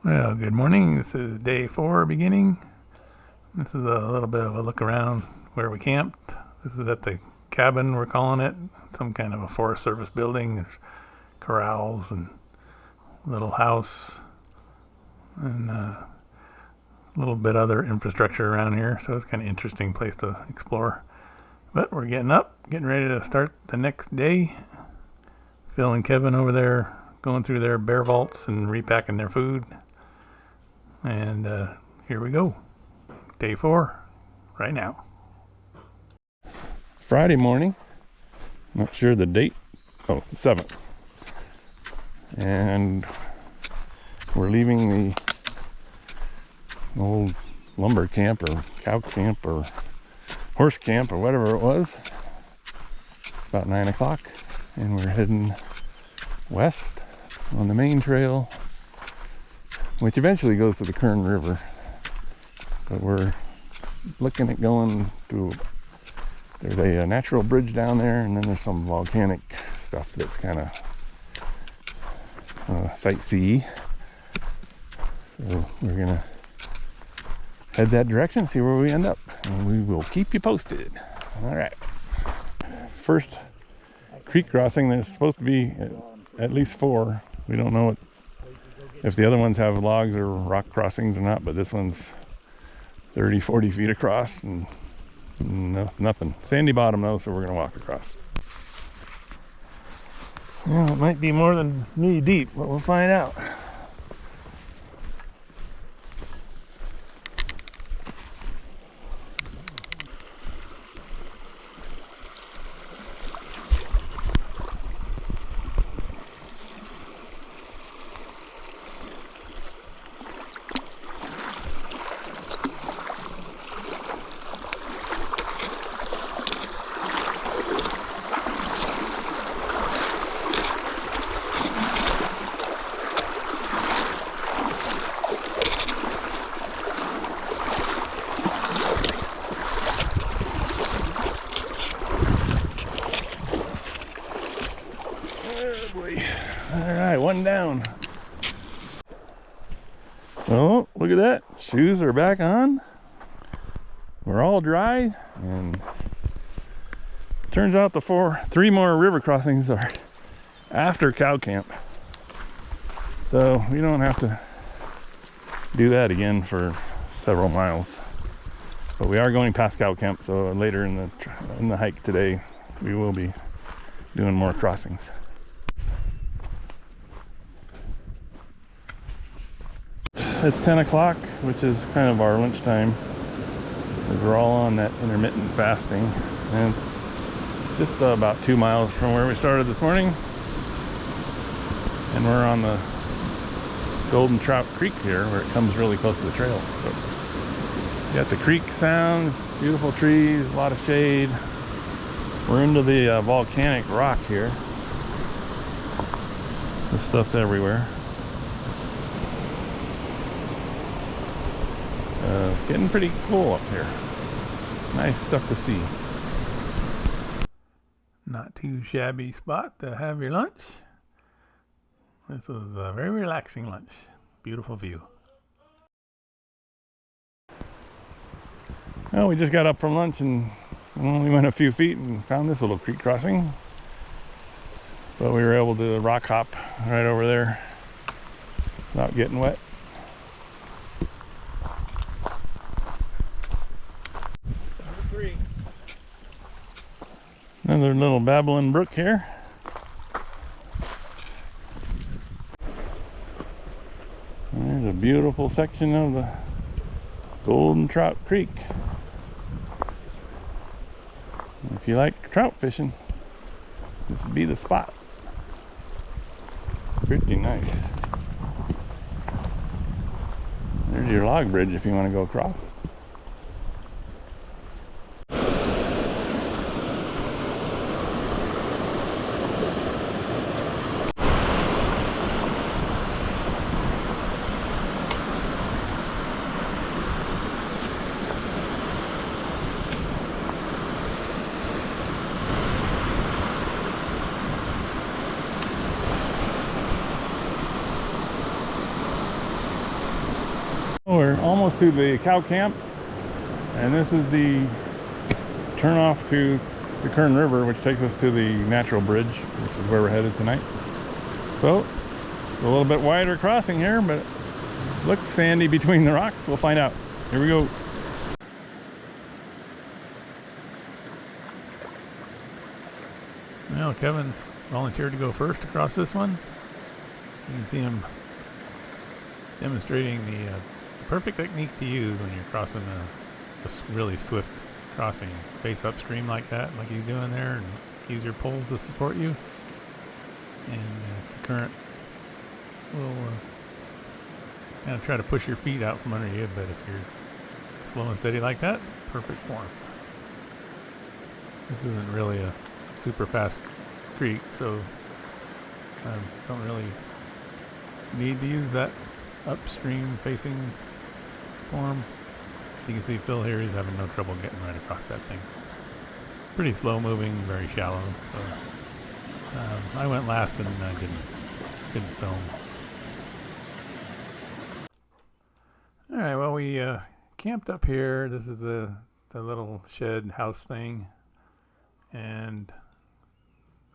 Well, good morning. This is day 4 beginning. This is a little bit of a look around where we camped. This is at the cabin, we're calling it. Some kind of a Forest Service building. There's corrals and little house and a little bit other infrastructure around here. So it's kind of interesting place to explore. But we're getting up, getting ready to start the next day. Phil and Kevin over there going through their bear vaults and repacking their food. And here we go. Day 4 right now. Friday morning. Not sure the date. Oh, the 7th. And we're leaving the old lumber camp or cow camp or horse camp or whatever it was. About 9 o'clock. And we're heading west on the main trail, which eventually goes to the Kern River. But we're looking at going to, there's a natural bridge down there, and then there's some volcanic stuff that's kind of sightsee. So we're gonna head that direction, see where we end up, and we will keep you posted. All right. First creek crossing, there's supposed to be at least 4. We don't know if the other ones have logs or rock crossings or not, but this one's 30-40 feet across and nothing. Sandy bottom though, so we're gonna walk across. Well, it might be more than knee deep, but we'll find out. Alright, one down. Oh, look at that. Shoes are back on. We're all dry, and turns out the 3 more river crossings are after cow camp. So we don't have to do that again for several miles. But we are going past cow camp, so later in the hike today we will be doing more crossings. It's 10 o'clock, which is kind of our lunchtime, because we're all on that intermittent fasting. And it's just about 2 miles from where we started this morning. And we're on the Golden Trout Creek here, where it comes really close to the trail. So you got the creek sounds, beautiful trees, a lot of shade. We're into the volcanic rock here. This stuff's everywhere. Getting pretty cool up here. Nice stuff to see. Not too shabby spot to have your lunch. This was a very relaxing lunch. Beautiful view. Well, we just got up from lunch and only went a few feet and found this little creek crossing. But we were able to rock hop right over there without getting wet. Another little babbling brook here. There's a beautiful section of the Golden Trout Creek. If you like trout fishing, this would be the spot. Pretty nice. There's your log bridge if you want to go across. We're almost to the cow camp, and this is the turn off to the Kern River, which takes us to the natural bridge, which is where we're headed tonight. So a little bit wider crossing here, but it looks sandy between the rocks. We'll find out. Here we go. Well, Kevin volunteered to go first across this one. You can see him demonstrating the perfect technique to use when you're crossing a really swift crossing. Face upstream like that, like he's doing there, and use your poles to support you. And the current will kind of try to push your feet out from under you, but if you're slow and steady like that, perfect form. This isn't really a super fast creek, so don't really need to use that upstream facing form. You can see Phil here, he's having no trouble getting right across that thing. Pretty slow moving, very shallow. So I went last and I didn't film. All right, well, we camped up here. This is the little shed house thing, and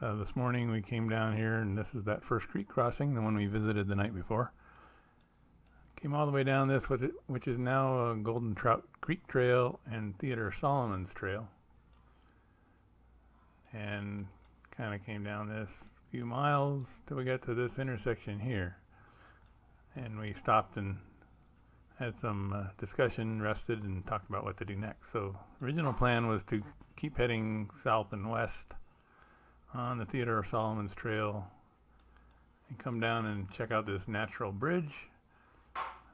this morning we came down here, and this is that first creek crossing, the one we visited the night before. Came all the way down this, which is now a Golden Trout Creek Trail and Theodore Solomon's Trail, and kind of came down this few miles till we got to this intersection here, and we stopped and had some discussion, rested, and talked about what to do next. So original plan was to keep heading south and west on the Theodore Solomon's Trail and come down and check out this natural bridge,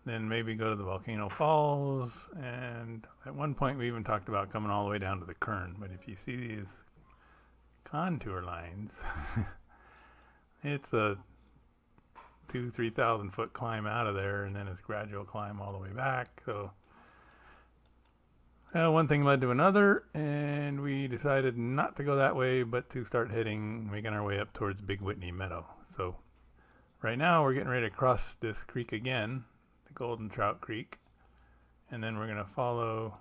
then maybe go to the Volcano Falls, and at one point we even talked about coming all the way down to the Kern. But if you see these contour lines, it's a 2,000-3,000 foot climb out of there, and then it's gradual climb all the way back. So one thing led to another, and we decided not to go that way, but to start making our way up towards Big Whitney Meadow. So right now we're getting ready to cross this creek again, the Golden Trout Creek, and then we're going to follow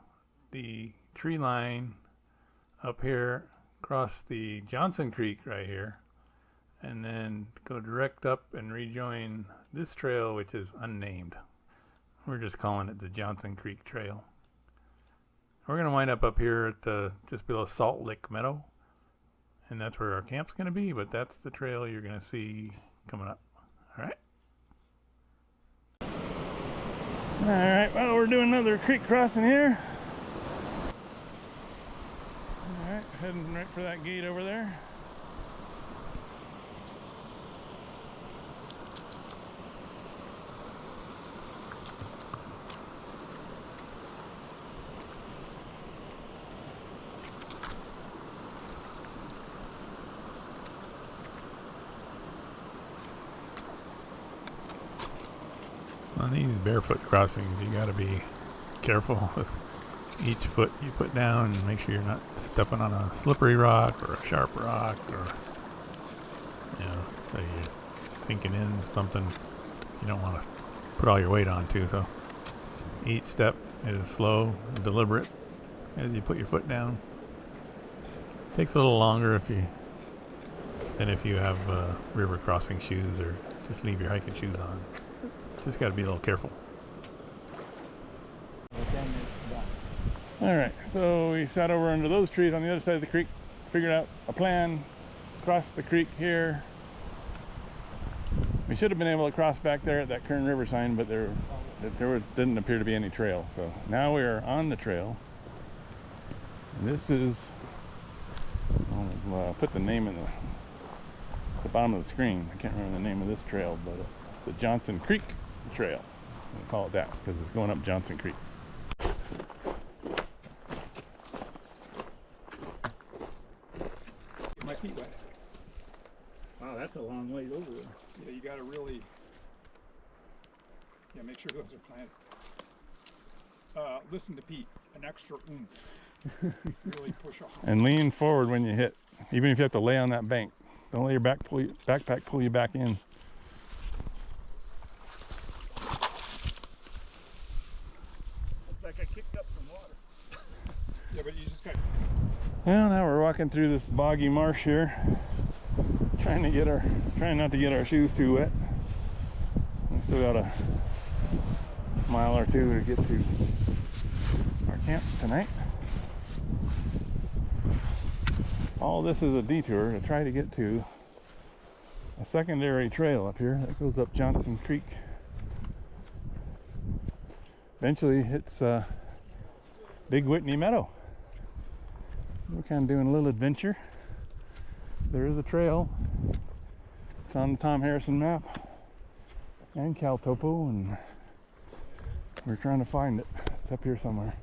the tree line up here, cross the Johnson Creek right here, and then go direct up and rejoin this trail, which is unnamed. We're just calling it the Johnson Creek Trail. We're going to wind up here at just below Salt Lick Meadow, and that's where our camp's going to be, but that's the trail you're going to see coming up. All right. All right, well, we're doing another creek crossing here. All right, heading right for that gate over there. On these barefoot crossings, you got to be careful with each foot you put down and make sure you're not stepping on a slippery rock or a sharp rock, or so you're sinking in something you don't want to put all your weight onto. So each step is slow and deliberate as you put your foot down. Takes a little longer than if you have river crossing shoes, or just leave your hiking shoes on. Just got to be a little careful. All right, so we sat over under those trees on the other side of the creek, figured out a plan, crossed the creek here. We should have been able to cross back there at that Kern River sign, but there didn't appear to be any trail. So now we are on the trail. This is, I'll put the name in the bottom of the screen. I can't remember the name of this trail, but it's the Johnson Creek Trail. We'll call it that because it's going up Johnson Creek. Get my feet wet. Wow, that's a long way over there. Yeah, you got to really, make sure those are planted. Listen to Pete, an extra oomph. Really push a hard. And lean forward when you hit, even if you have to lay on that bank. Don't let your backpack pull you back in. Well, now we're walking through this boggy marsh here, trying not to get our shoes too wet. We still got a mile or two to get to our camp tonight. All this is a detour to try to get to a secondary trail up here that goes up Johnson Creek. Eventually it's Big Whitney Meadow. We're kind of doing a little adventure. There is a trail. It's on the Tom Harrison map and CalTopo, and we're trying to find it. It's up here somewhere.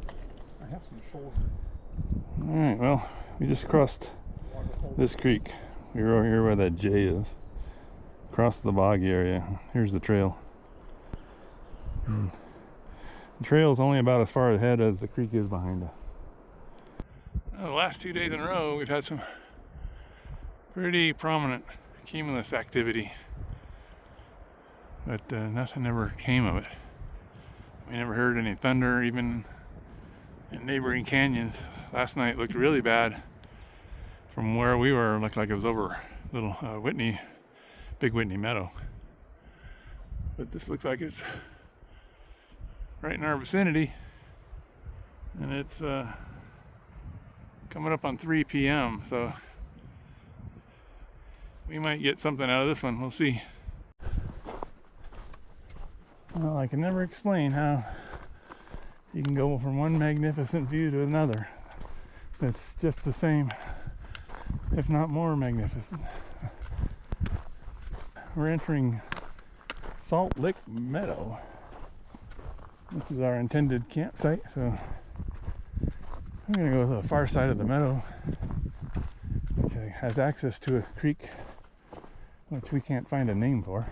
I have some shoulder. Alright, well, we just crossed this creek. We were over here where that J is. Across the boggy area. Here's the trail. And the trail is only about as far ahead as the creek is behind us. The last 2 days in a row, we've had some pretty prominent cumulus activity, but nothing ever came of it. We never heard any thunder, even in neighboring canyons. Last night looked really bad. From where we were, it looked like it was over little Big Whitney Meadow. But this looks like it's right in our vicinity, and it's coming up on 3 p.m. so we might get something out of this one. We'll see. Well, I can never explain how you can go from one magnificent view to another that's just the same, if not more magnificent. We're entering Salt Lick Meadow, which is our intended campsite, so I'm going to go to the far side of the meadow, which has access to a creek, which we can't find a name for,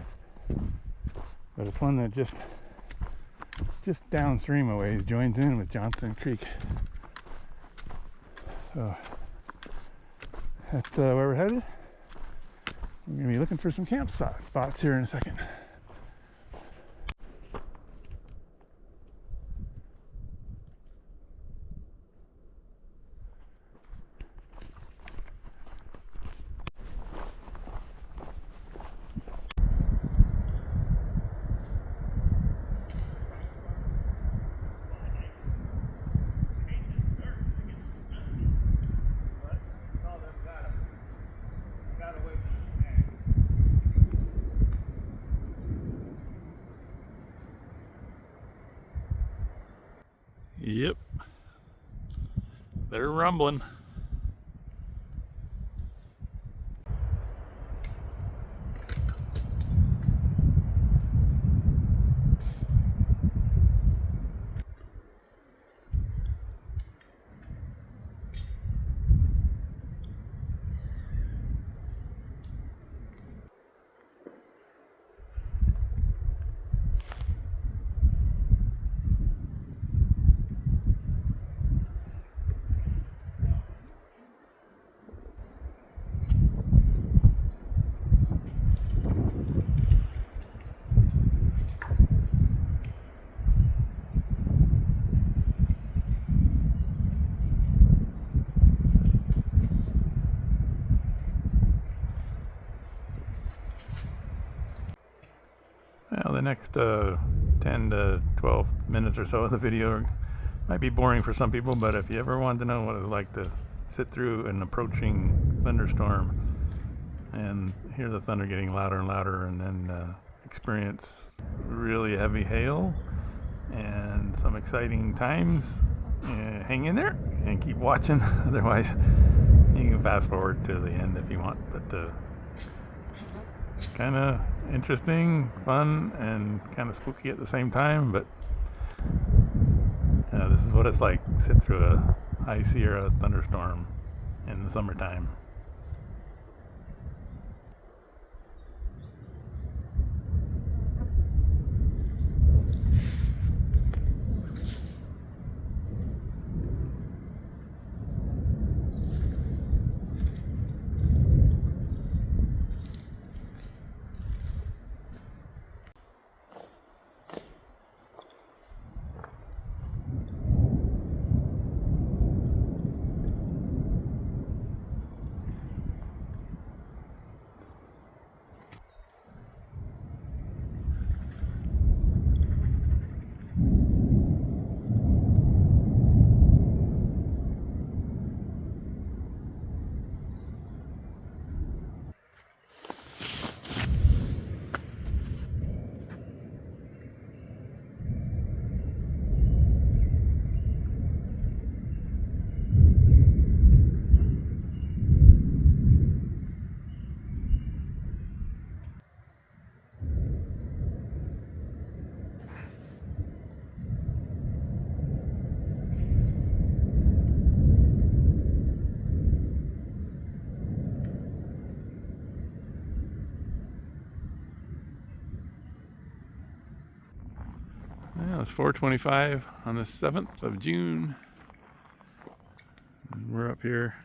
but it's one that just downstream a ways joins in with Johnson Creek. So that's where we're headed. We're going to be looking for some camp spots here in a second. Yep, they're rumbling. Well, the next 10 to 12 minutes or so of the video might be boring for some people, but if you ever wanted to know what it's like to sit through an approaching thunderstorm and hear the thunder getting louder and louder, and then experience really heavy hail and some exciting times, hang in there and keep watching. Otherwise, you can fast forward to the end if you want, but kind of interesting, fun, and kind of spooky at the same time. But this is what it's like to sit through a high Sierra thunderstorm in the summertime. Well, it's 4:25 on the 7th of June. And we're up here.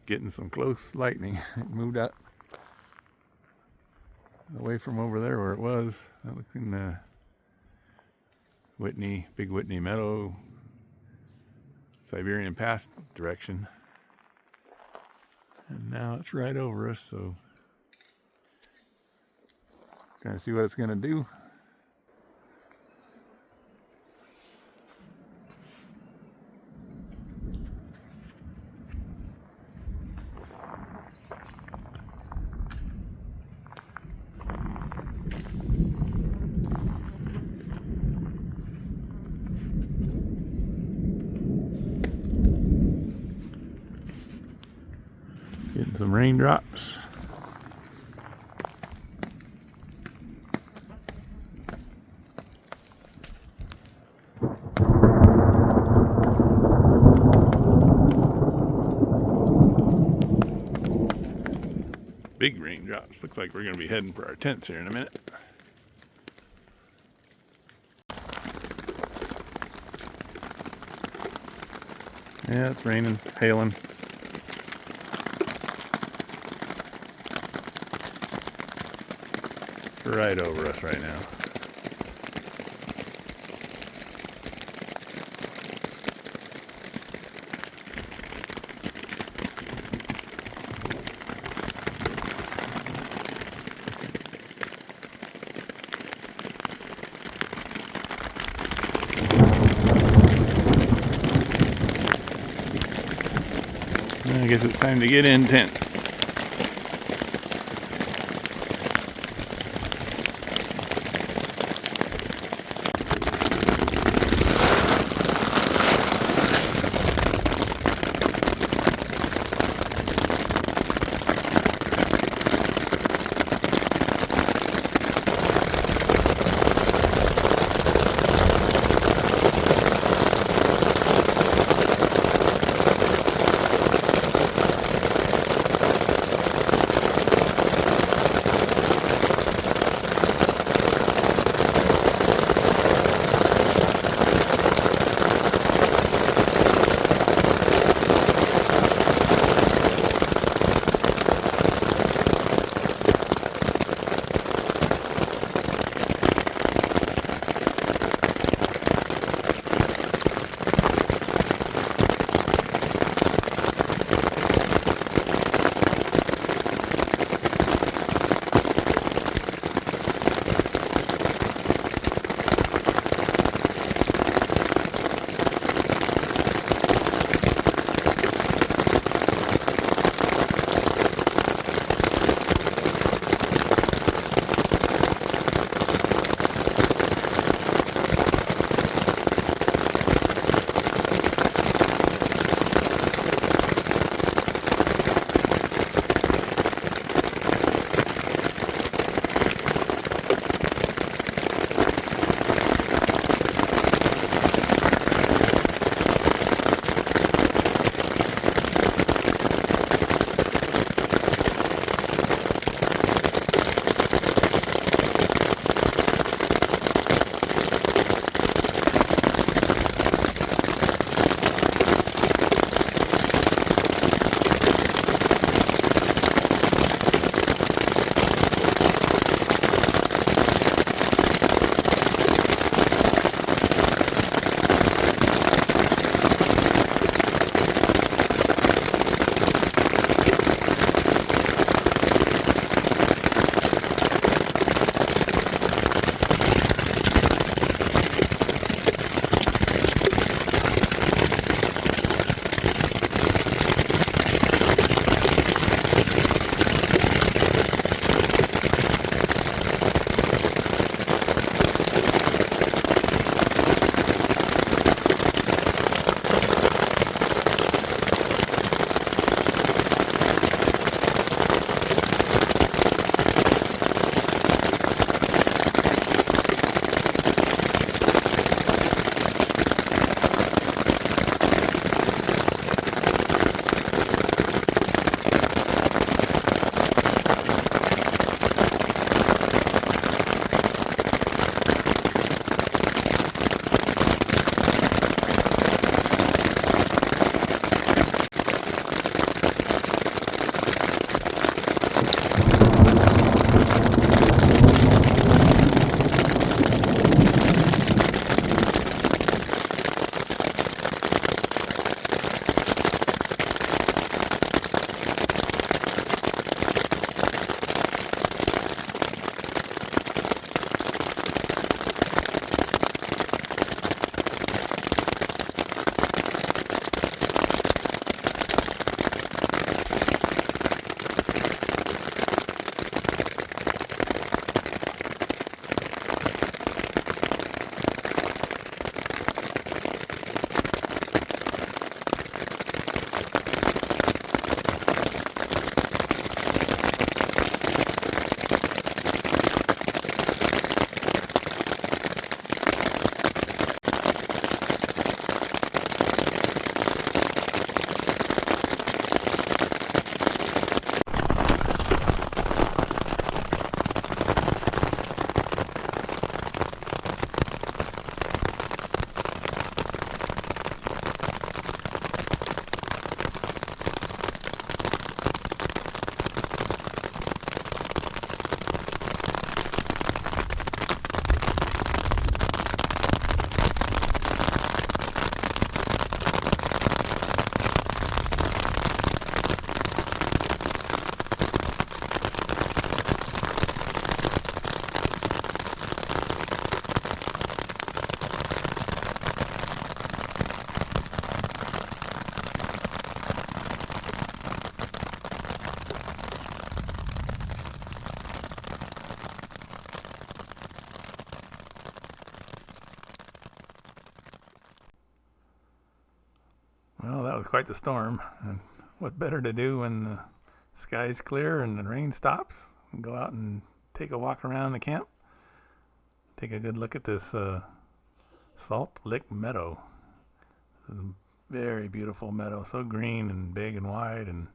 Getting some close lightning. It moved up away from over there where it was. That looks in the Big Whitney Meadow, Siberian Pass direction. And now it's right over us, so trying to see what it's going to do. Getting some raindrops. Big raindrops. Looks like we're going to be heading for our tents here in a minute. Yeah, it's raining, hailing. Right over us right now. I guess it's time to get in tent. Well, that was quite the storm. And what better to do when the sky's clear and the rain stops? And go out and take a walk around the camp. Take a good look at this Salt Lick Meadow. Very beautiful meadow, so green and big and wide. And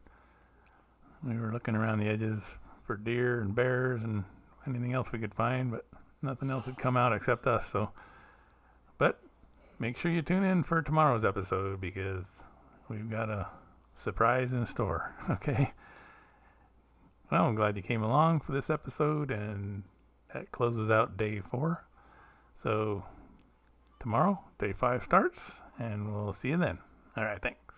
we were looking around the edges for deer and bears and anything else we could find, but nothing else had come out except us. So, but make sure you tune in for tomorrow's episode because we've got a surprise in store. Okay. Well, I'm glad you came along for this episode, and that closes out day 4. So tomorrow, day 5 starts, and we'll see you then. All right, thanks.